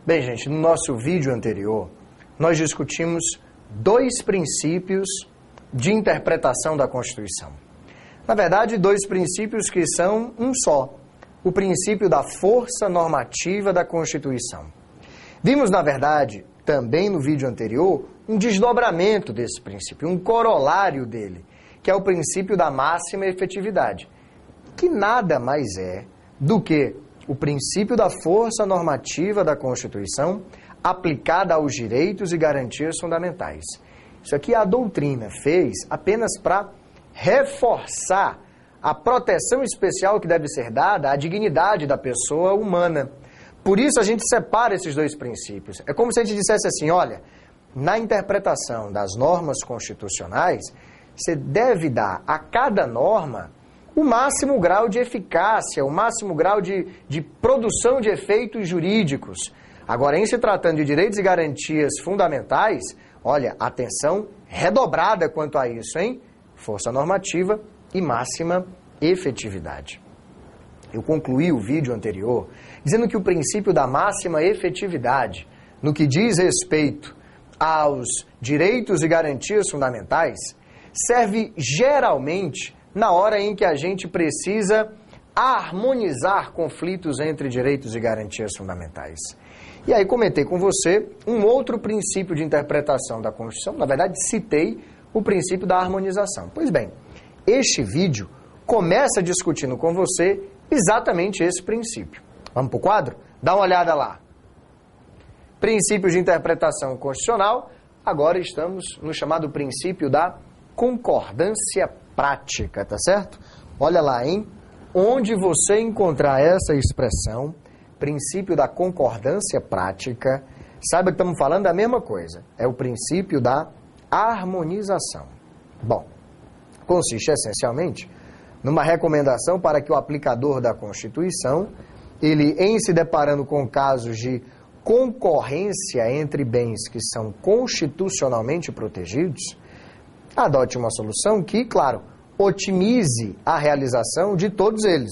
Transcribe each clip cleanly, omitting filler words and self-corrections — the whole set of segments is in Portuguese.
Bem, gente, no nosso vídeo anterior, nós discutimos dois princípios de interpretação da Constituição. Na verdade, dois princípios que são um só. O princípio da força normativa da Constituição. Vimos, na verdade, também no vídeo anterior, um desdobramento desse princípio, um corolário dele, que é o princípio da máxima efetividade, que nada mais é do que o princípio da força normativa da Constituição aplicada aos direitos e garantias fundamentais. Isso aqui a doutrina fez apenas para reforçar a proteção especial que deve ser dada à dignidade da pessoa humana. Por isso a gente separa esses dois princípios. É como se a gente dissesse assim, olha, na interpretação das normas constitucionais, você deve dar a cada norma o máximo grau de eficácia, o máximo grau de produção de efeitos jurídicos. Agora, em se tratando de direitos e garantias fundamentais, olha, atenção redobrada quanto a isso, hein? Força normativa e máxima efetividade. Eu concluí o vídeo anterior dizendo que o princípio da máxima efetividade, no que diz respeito aos direitos e garantias fundamentais, serve geralmente na hora em que a gente precisa harmonizar conflitos entre direitos e garantias fundamentais. E aí comentei com você um outro princípio de interpretação da Constituição, na verdade citei o princípio da harmonização. Pois bem, este vídeo começa discutindo com você exatamente esse princípio. Vamos para o quadro? Dá uma olhada lá. Princípios de interpretação constitucional, agora estamos no chamado princípio da concordância prática, tá certo? Olha lá, hein? Onde você encontrar essa expressão, princípio da concordância prática, saiba que estamos falando da mesma coisa. É o princípio da harmonização. Bom, consiste essencialmente numa recomendação para que o aplicador da Constituição, ele, em se deparando com casos de concorrência entre bens que são constitucionalmente protegidos, adote uma solução que, claro, otimize a realização de todos eles,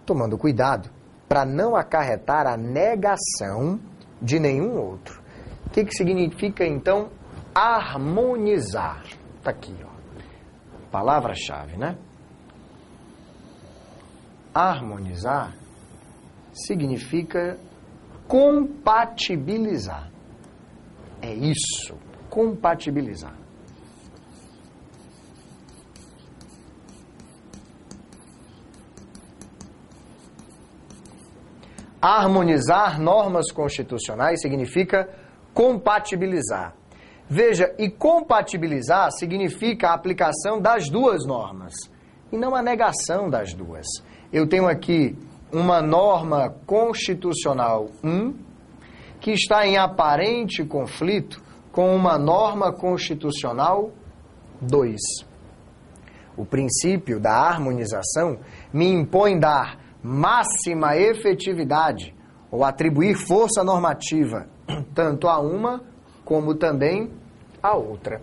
tomando cuidado para não acarretar a negação de nenhum outro. O que significa, então, harmonizar? Está aqui, ó. Palavra-chave, né? Harmonizar significa compatibilizar. É isso, compatibilizar. Harmonizar normas constitucionais significa compatibilizar. Veja, e compatibilizar significa a aplicação das duas normas, e não a negação das duas. Eu tenho aqui uma norma constitucional 1, que está em aparente conflito com uma norma constitucional 2. O princípio da harmonização me impõe dar máxima efetividade ou atribuir força normativa tanto a uma como também a outra.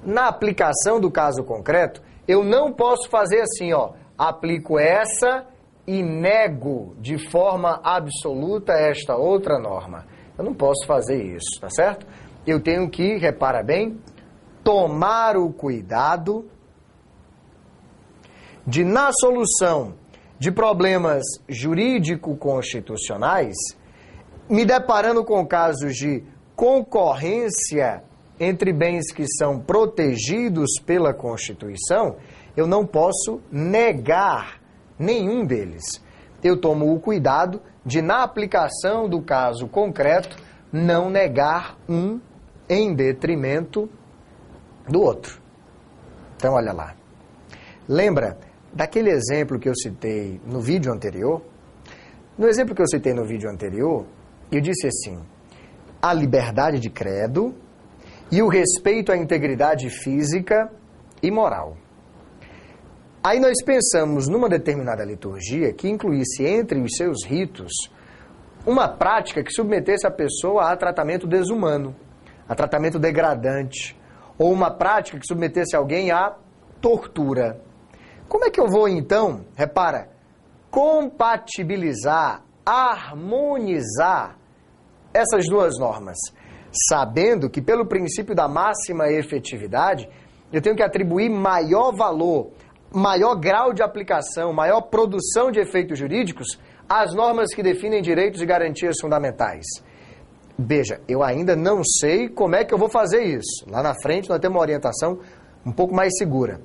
Na aplicação do caso concreto, eu não posso fazer assim, ó, aplico essa e nego de forma absoluta esta outra norma. Eu não posso fazer isso, tá certo? Eu tenho que, repara bem, tomar o cuidado de, na solução de problemas jurídico-constitucionais, me deparando com casos de concorrência entre bens que são protegidos pela Constituição, eu não posso negar nenhum deles. Eu tomo o cuidado de, na aplicação do caso concreto, não negar um em detrimento do outro. Então, olha lá. Lembra daquele exemplo que eu citei no vídeo anterior? No exemplo que eu citei no vídeo anterior, eu disse assim, a liberdade de credo e o respeito à integridade física e moral. Aí nós pensamos numa determinada liturgia que incluísse entre os seus ritos uma prática que submetesse a pessoa a tratamento desumano, a tratamento degradante, ou uma prática que submetesse alguém à tortura. Como é que eu vou, então, repara, compatibilizar, harmonizar essas duas normas? Sabendo que pelo princípio da máxima efetividade, eu tenho que atribuir maior valor, maior grau de aplicação, maior produção de efeitos jurídicos às normas que definem direitos e garantias fundamentais. Veja, eu ainda não sei como é que eu vou fazer isso. Lá na frente nós temos uma orientação um pouco mais segura.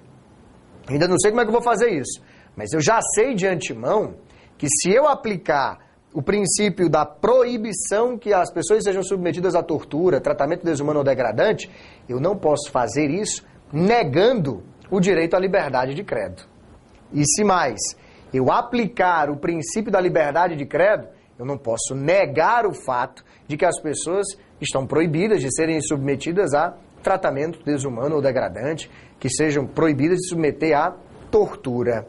Ainda não sei como é que eu vou fazer isso, mas eu já sei de antemão que se eu aplicar o princípio da proibição que as pessoas sejam submetidas à tortura, tratamento desumano ou degradante, eu não posso fazer isso negando o direito à liberdade de credo. E se mais, eu aplicar o princípio da liberdade de credo, eu não posso negar o fato de que as pessoas estão proibidas de serem submetidas a tratamento desumano ou degradante, que sejam proibidas de submeter à tortura.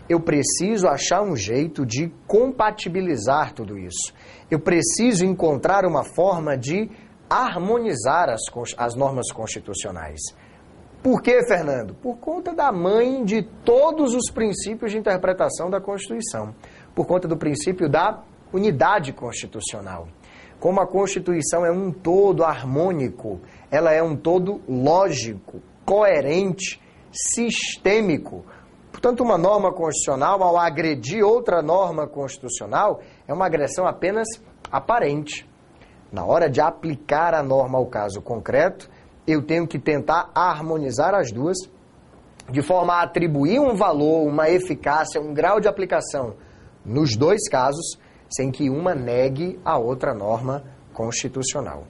Eu preciso achar um jeito de compatibilizar tudo isso. Eu preciso encontrar uma forma de harmonizar as normas constitucionais. Por quê, Fernando? Por conta da mãe de todos os princípios de interpretação da Constituição. Por conta do princípio da unidade constitucional. Como a Constituição é um todo harmônico, ela é um todo lógico, coerente, sistêmico. Portanto, uma norma constitucional, ao agredir outra norma constitucional, é uma agressão apenas aparente. Na hora de aplicar a norma ao caso concreto, eu tenho que tentar harmonizar as duas, de forma a atribuir um valor, uma eficácia, um grau de aplicação nos dois casos, sem que uma negue a outra norma constitucional.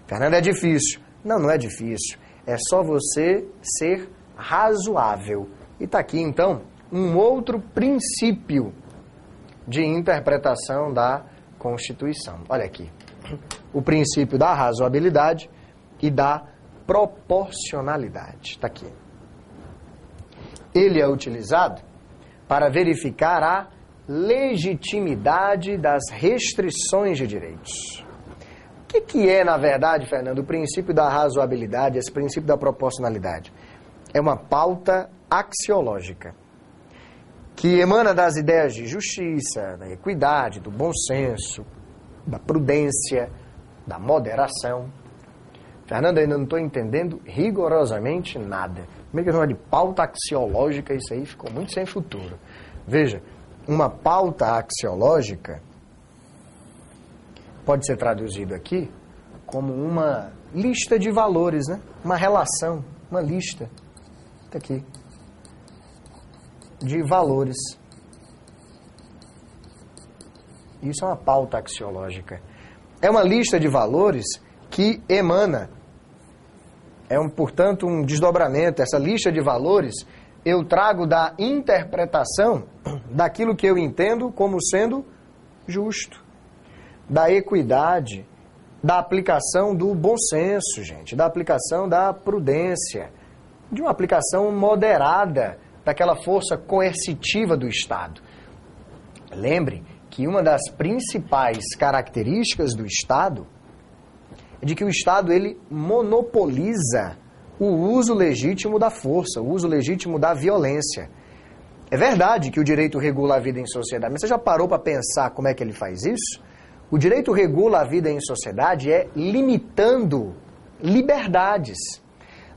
Fernando, é difícil. Não, não é difícil. É só você ser razoável. E está aqui, então, um outro princípio de interpretação da Constituição. Olha aqui. O princípio da razoabilidade e da proporcionalidade. Está aqui. Ele é utilizado para verificar a legitimidade das restrições de direitos. O que é, na verdade, Fernando, o princípio da razoabilidade, esse princípio da proporcionalidade? É uma pauta axiológica que emana das ideias de justiça, da equidade, do bom senso, da prudência, da moderação. Fernando, ainda não estou entendendo rigorosamente nada. Como é que eu de pauta axiológica? Isso aí ficou muito sem futuro. Veja, uma pauta axiológica pode ser traduzido aqui como uma lista de valores, né? Uma relação, uma lista. Está aqui. De valores. Isso é uma pauta axiológica. É uma lista de valores que emana. Portanto, um desdobramento. Essa lista de valores eu trago da interpretação daquilo que eu entendo como sendo justo, da equidade, da aplicação do bom senso, gente, da aplicação da prudência, de uma aplicação moderada daquela força coercitiva do Estado. Lembre que uma das principais características do Estado é de que o Estado ele monopoliza o uso legítimo da força, o uso legítimo da violência. É verdade que o direito regula a vida em sociedade, mas você já parou para pensar como é que ele faz isso? O direito regula a vida em sociedade limitando liberdades.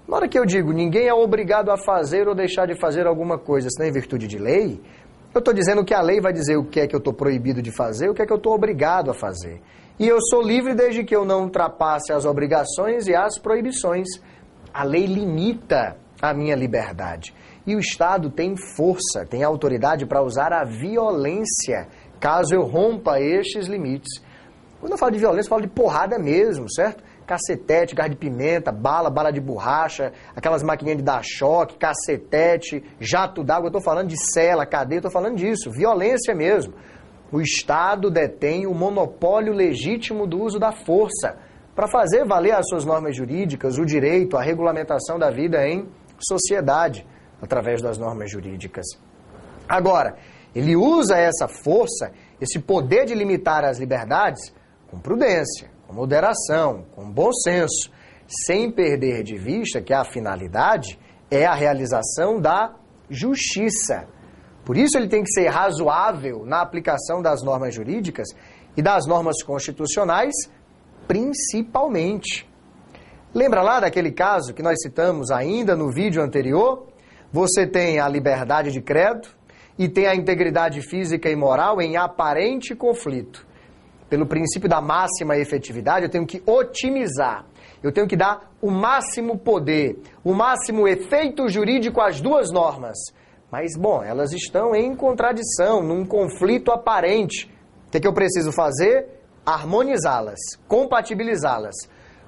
Na hora que eu digo ninguém é obrigado a fazer ou deixar de fazer alguma coisa, senão em virtude de lei, eu estou dizendo que a lei vai dizer o que é que eu estou proibido de fazer, o que é que eu estou obrigado a fazer. E eu sou livre desde que eu não ultrapasse as obrigações e as proibições. A lei limita a minha liberdade. E o Estado tem força, tem autoridade para usar a violência, caso eu rompa estes limites. Quando eu falo de violência, eu falo de porrada mesmo, certo? Cacetete, gás de pimenta, bala de borracha, aquelas maquininhas de dar choque, cacetete, jato d'água, eu estou falando de cela, cadeia, eu estou falando disso, violência mesmo. O Estado detém o monopólio legítimo do uso da força para fazer valer as suas normas jurídicas, o direito, a regulamentação da vida em sociedade, através das normas jurídicas. Agora, ele usa essa força, esse poder de limitar as liberdades, com prudência, com moderação, com bom senso, sem perder de vista que a finalidade é a realização da justiça. Por isso ele tem que ser razoável na aplicação das normas jurídicas e das normas constitucionais principalmente. Lembra lá daquele caso que nós citamos ainda no vídeo anterior? Você tem a liberdade de credo e tem a integridade física e moral em aparente conflito. Pelo princípio da máxima efetividade, eu tenho que otimizar. Eu tenho que dar o máximo poder, o máximo efeito jurídico às duas normas. Mas, bom, elas estão em contradição, num conflito aparente. O que eu preciso fazer? Harmonizá-las, compatibilizá-las.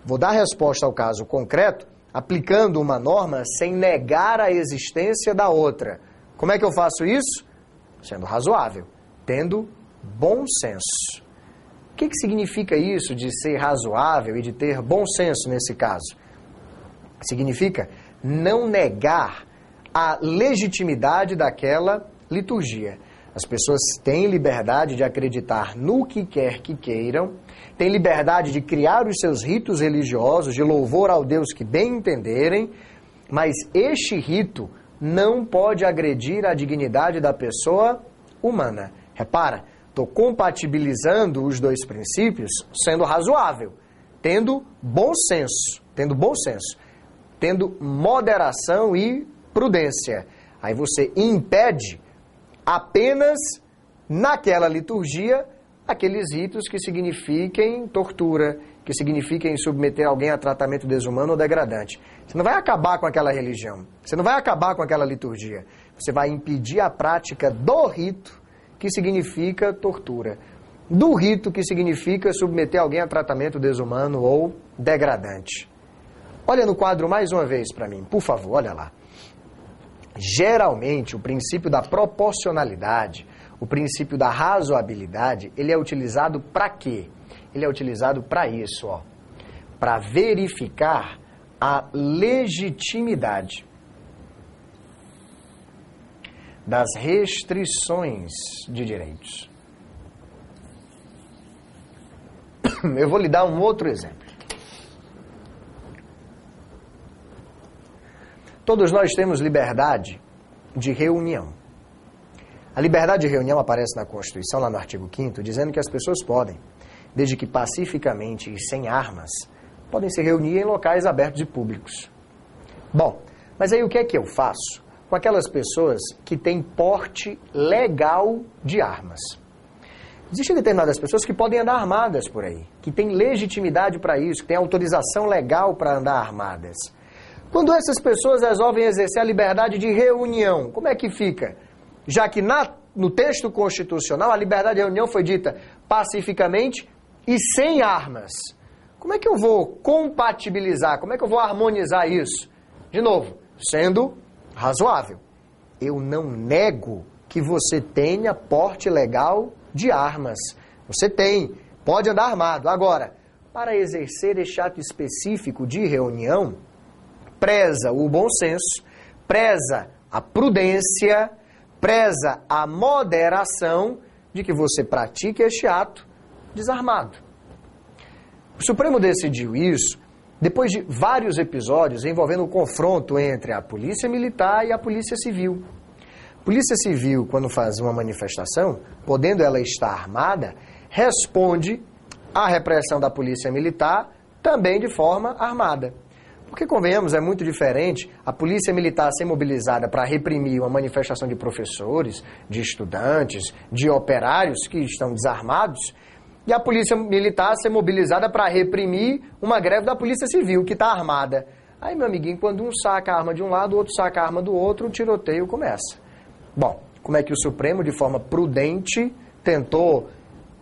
Vou dar resposta ao caso concreto aplicando uma norma sem negar a existência da outra. Como é que eu faço isso? Sendo razoável, tendo bom senso. O que significa isso de ser razoável e de ter bom senso nesse caso? Significa não negar a legitimidade daquela liturgia. As pessoas têm liberdade de acreditar no que quer que queiram, têm liberdade de criar os seus ritos religiosos, de louvor ao Deus que bem entenderem, mas este rito não pode agredir a dignidade da pessoa humana. Repara, estou compatibilizando os dois princípios sendo razoável, tendo bom senso, tendo moderação e prudência. Aí você impede apenas naquela liturgia aqueles ritos que signifiquem tortura, que signifiquem submeter alguém a tratamento desumano ou degradante. Você não vai acabar com aquela religião, você não vai acabar com aquela liturgia. Você vai impedir a prática do rito que significa tortura, do rito que significa submeter alguém a tratamento desumano ou degradante. Olha no quadro mais uma vez para mim, por favor, olha lá. Geralmente, o princípio da proporcionalidade, o princípio da razoabilidade, ele é utilizado para quê? Ele é utilizado para isso, ó, para verificar a legitimidade das restrições de direitos. Eu vou lhe dar um outro exemplo. Todos nós temos liberdade de reunião. A liberdade de reunião aparece na Constituição, lá no artigo 5º, dizendo que as pessoas podem, desde que pacificamente e sem armas, podem se reunir em locais abertos e públicos. Bom, mas aí o que é que eu faço com aquelas pessoas que têm porte legal de armas? Existem determinadas pessoas que podem andar armadas por aí, que têm legitimidade para isso, que têm autorização legal para andar armadas. Quando essas pessoas resolvem exercer a liberdade de reunião, como é que fica? Já que no texto constitucional a liberdade de reunião foi dita pacificamente e sem armas. Como é que eu vou compatibilizar, como é que eu vou harmonizar isso? De novo, sendo razoável. Eu não nego que você tenha porte legal de armas. Você tem, pode andar armado. Agora, para exercer este ato específico de reunião, preza o bom senso, preza a prudência, preza a moderação de que você pratique este ato desarmado. O Supremo decidiu isso depois de vários episódios envolvendo o confronto entre a Polícia Militar e a Polícia Civil. A Polícia Civil, quando faz uma manifestação, podendo ela estar armada, responde à repressão da Polícia Militar também de forma armada. Porque, convenhamos, é muito diferente a polícia militar ser mobilizada para reprimir uma manifestação de professores, de estudantes, de operários que estão desarmados, e a polícia militar ser mobilizada para reprimir uma greve da polícia civil, que está armada. Aí, meu amiguinho, quando um saca a arma de um lado, o outro saca a arma do outro, o tiroteio começa. Bom, como é que o Supremo, de forma prudente, tentou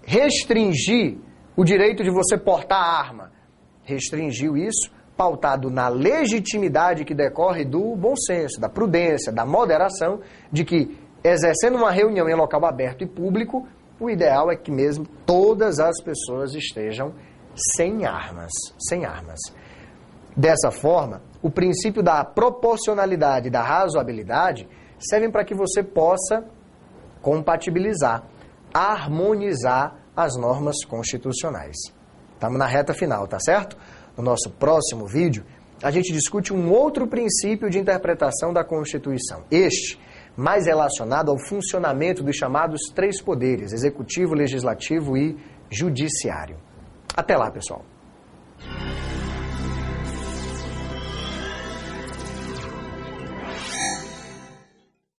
restringir o direito de você portar a arma? Restringiu isso pautado na legitimidade que decorre do bom senso, da prudência, da moderação, de que, exercendo uma reunião em local aberto e público, o ideal é que mesmo todas as pessoas estejam sem armas. Dessa forma, o princípio da proporcionalidade e da razoabilidade servem para que você possa compatibilizar, harmonizar as normas constitucionais. Estamos na reta final, tá certo? No nosso próximo vídeo, a gente discute um outro princípio de interpretação da Constituição. Este, mais relacionado ao funcionamento dos chamados três poderes, executivo, legislativo e judiciário. Até lá, pessoal!